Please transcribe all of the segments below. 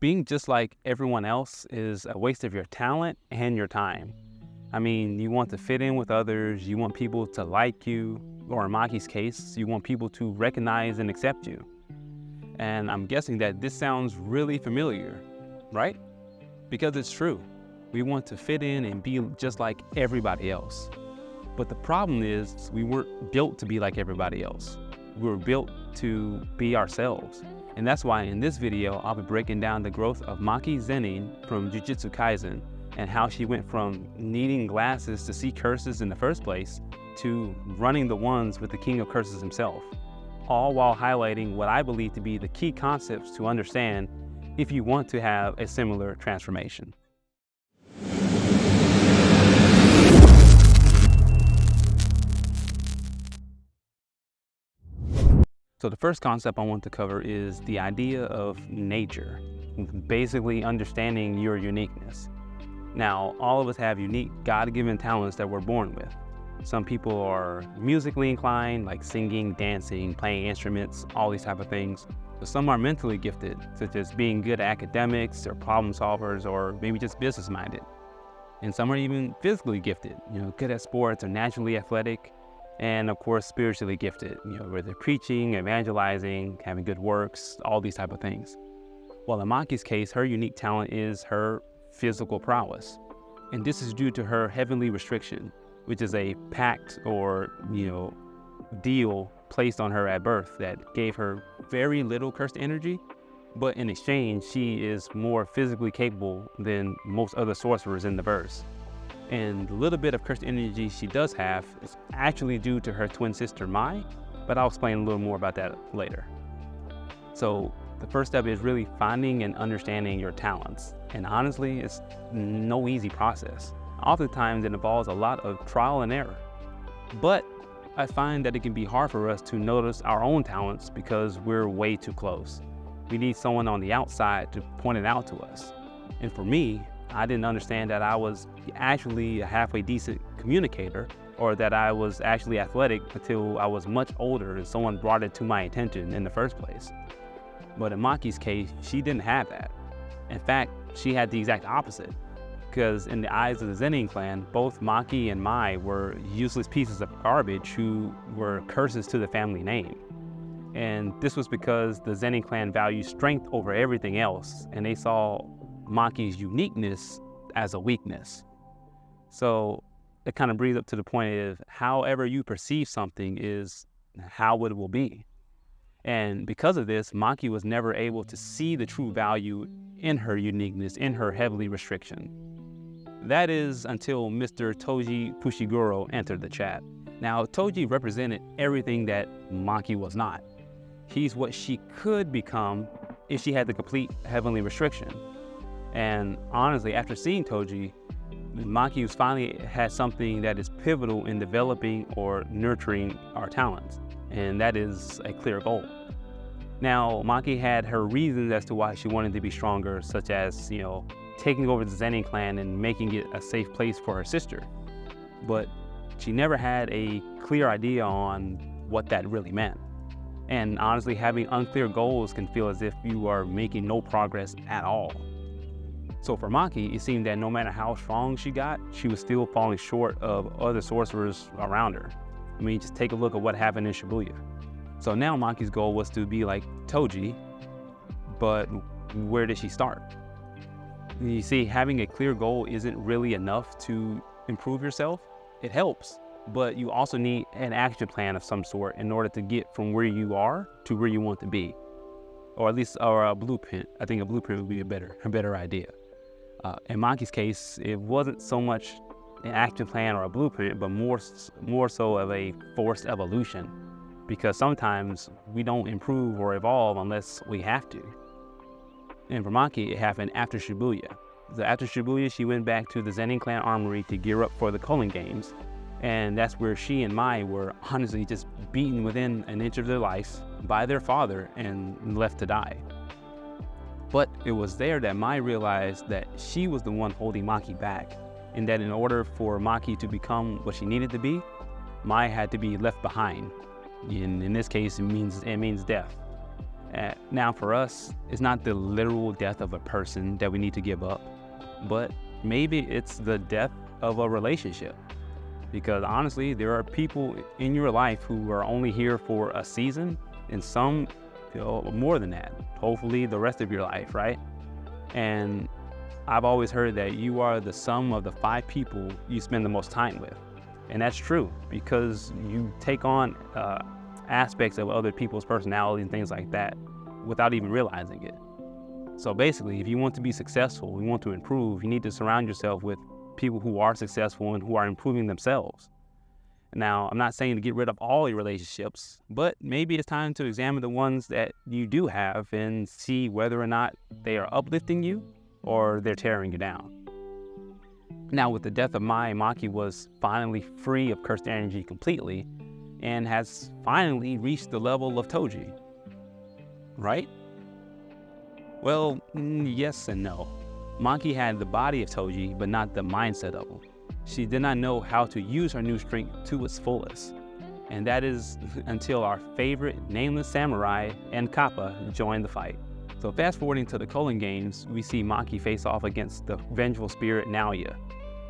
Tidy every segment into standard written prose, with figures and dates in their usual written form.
Being just like everyone else is a waste of your talent and your time. I mean, you want to fit in with others, you want people to like you, or in Maki's case, you want people to recognize and accept you. And I'm guessing that this sounds really familiar, right? Because it's true. We want to fit in and be just like everybody else. But the problem is we weren't built to be like everybody else. We were built to be ourselves. And that's why in this video, I'll be breaking down the growth of Maki Zenin from Jujutsu Kaisen and how she went from needing glasses to see curses in the first place to running the ones with the King of Curses himself, all while highlighting what I believe to be the key concepts to understand if you want to have a similar transformation. So the first concept I want to cover is the idea of nature, basically understanding your uniqueness. Now, all of us have unique God-given talents that we're born with. Some people are musically inclined, like singing, dancing, playing instruments, all these type of things. But some are mentally gifted, such as being good at academics or problem solvers, or maybe just business-minded. And some are even physically gifted, good at sports or naturally athletic. And of course, spiritually gifted, where they're preaching, evangelizing, having good works, all these type of things. Well, in Maki's case, her unique talent is her physical prowess. And this is due to her heavenly restriction, which is a pact or, deal placed on her at birth that gave her very little cursed energy. But in exchange, she is more physically capable than most other sorcerers in the verse. And the little bit of cursed energy she does have is actually due to her twin sister Mai, but I'll explain a little more about that later. So the first step is really finding and understanding your talents. And honestly, it's no easy process. Oftentimes it involves a lot of trial and error. But I find that it can be hard for us to notice our own talents because we're way too close. We need someone on the outside to point it out to us. And for me, I didn't understand that I was actually a halfway decent communicator or that I was actually athletic until I was much older and someone brought it to my attention in the first place. But in Maki's case, she didn't have that. In fact, she had the exact opposite, because in the eyes of the Zenin clan, both Maki and Mai were useless pieces of garbage who were curses to the family name. And this was because the Zenin clan valued strength over everything else, and they saw Maki's uniqueness as a weakness. So it kind of brings up to the point of however you perceive something is how it will be. And because of this, Maki was never able to see the true value in her uniqueness, in her heavenly restriction. That is until Mr. Toji Fushiguro entered the chat. Now, Toji represented everything that Maki was not. He's what she could become if she had the complete heavenly restriction. And honestly, after seeing Toji, Maki finally had something that is pivotal in developing or nurturing our talents, and that is a clear goal. Now, Maki had her reasons as to why she wanted to be stronger, such as, taking over the Zenin clan and making it a safe place for her sister. But she never had a clear idea on what that really meant. And honestly, having unclear goals can feel as if you are making no progress at all. So for Maki, it seemed that no matter how strong she got, she was still falling short of other sorcerers around her. I mean, just take a look at what happened in Shibuya. So now Maki's goal was to be like Toji, but where did she start? You see, having a clear goal isn't really enough to improve yourself. It helps, but you also need an action plan of some sort in order to get from where you are to where you want to be. Or at least a blueprint. I think a blueprint would be a better idea. In Maki's case, it wasn't so much an action plan or a blueprint, but more so of a forced evolution. Because sometimes we don't improve or evolve unless we have to. And for Maki, it happened after Shibuya. So after Shibuya, she went back to the Zenin clan armory to gear up for the Culling Games. And that's where she and Mai were honestly just beaten within an inch of their life by their father and left to die. But it was there that Mai realized that she was the one holding Maki back, and that in order for Maki to become what she needed to be, Mai had to be left behind. In this case, it means death. Now for us, it's not the literal death of a person that we need to give up, but maybe it's the death of a relationship. Because honestly, there are people in your life who are only here for a season, and some more than that, hopefully the rest of your life, right? And I've always heard that you are the sum of the 5 people you spend the most time with. And that's true, because you take on aspects of other people's personality and things like that without even realizing it. So basically, if you want to be successful, you want to improve, you need to surround yourself with people who are successful and who are improving themselves. Now, I'm not saying to get rid of all your relationships, but maybe it's time to examine the ones that you do have and see whether or not they are uplifting you or they're tearing you down. Now, with the death of Mai, Maki was finally free of cursed energy completely and has finally reached the level of Toji, right? Well, yes and no. Maki had the body of Toji, but not the mindset of him. She did not know how to use her new strength to its fullest. And that is until our favorite nameless samurai and Kappa joined the fight. So fast forwarding to the Culling Games, we see Maki face off against the vengeful spirit Naoya.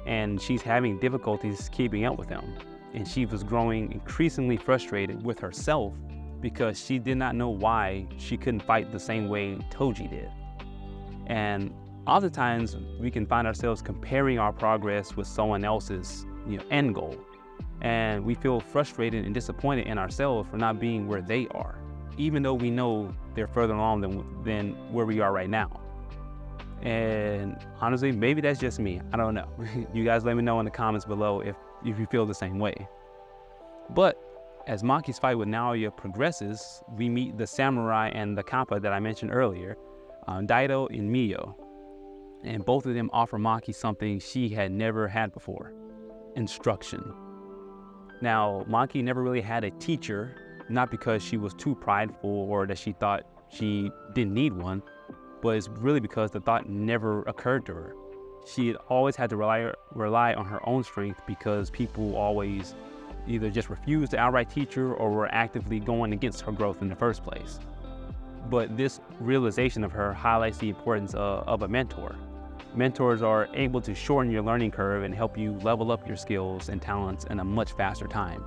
And she's having difficulties keeping up with him. And she was growing increasingly frustrated with herself because she did not know why she couldn't fight the same way Toji did. And oftentimes we can find ourselves comparing our progress with someone else's end goal. And we feel frustrated and disappointed in ourselves for not being where they are, even though we know they're further along than where we are right now. And honestly, maybe that's just me. I don't know. You guys let me know in the comments below if you feel the same way. But as Maki's fight with Naoya progresses, we meet the samurai and the Kappa that I mentioned earlier, Daido and Mio. And both of them offer Maki something she had never had before: instruction. Now, Maki never really had a teacher, not because she was too prideful or that she thought she didn't need one, but it's really because the thought never occurred to her. She had always had to rely on her own strength because people always either just refused to outright teach her or were actively going against her growth in the first place. But this realization of her highlights the importance of a mentor. Mentors are able to shorten your learning curve and help you level up your skills and talents in a much faster time.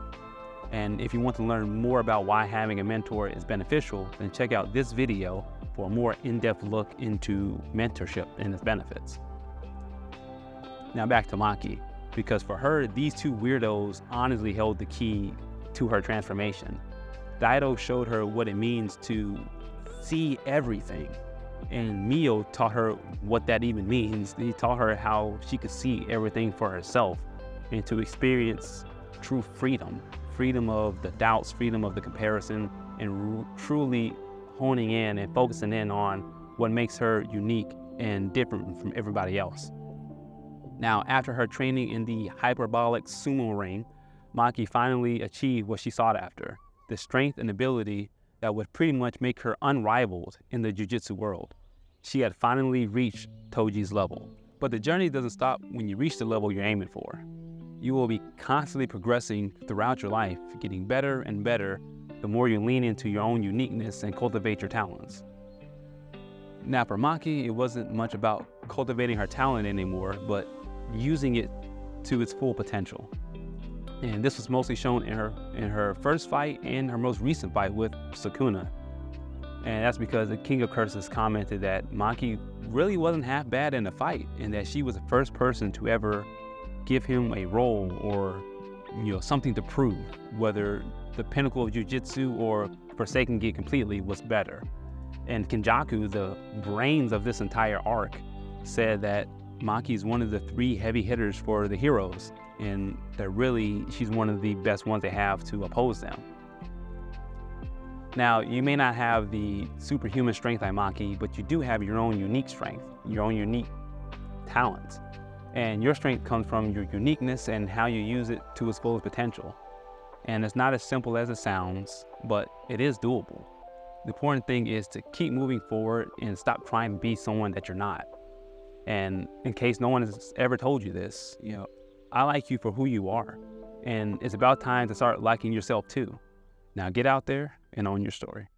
And if you want to learn more about why having a mentor is beneficial, then check out this video for a more in-depth look into mentorship and its benefits. Now back to Maki, because for her, these 2 weirdos honestly held the key to her transformation. Daido showed her what it means to see everything, and Mio taught her what that even means. He taught her how she could see everything for herself and to experience true freedom. Freedom of the doubts, freedom of the comparison, and truly honing in and focusing in on what makes her unique and different from everybody else. Now, after her training in the hyperbolic sumo ring, Maki finally achieved what she sought after: the strength and ability that would pretty much make her unrivaled in the jiu-jitsu world. She had finally reached Toji's level. But the journey doesn't stop when you reach the level you're aiming for. You will be constantly progressing throughout your life, getting better and better the more you lean into your own uniqueness and cultivate your talents. Now for Maki, it wasn't much about cultivating her talent anymore, but using it to its full potential. And this was mostly shown in her first fight and her most recent fight with Sukuna. And that's because the King of Curses commented that Maki really wasn't half bad in the fight, and that she was the first person to ever give him a role or something to prove, whether the pinnacle of jiu-jitsu or forsaking it completely was better. And Kenjaku, the brains of this entire arc, said that Maki is one of the 3 heavy hitters for the heroes, and that really she's one of the best ones they have to oppose them. Now, you may not have the superhuman strength like Maki, but you do have your own unique strength, your own unique talents. And your strength comes from your uniqueness and how you use it to its fullest potential. And it's not as simple as it sounds, but it is doable. The important thing is to keep moving forward and stop trying to be someone that you're not. And in case no one has ever told you this, I like you for who you are. And it's about time to start liking yourself too. Now get out there and own your story.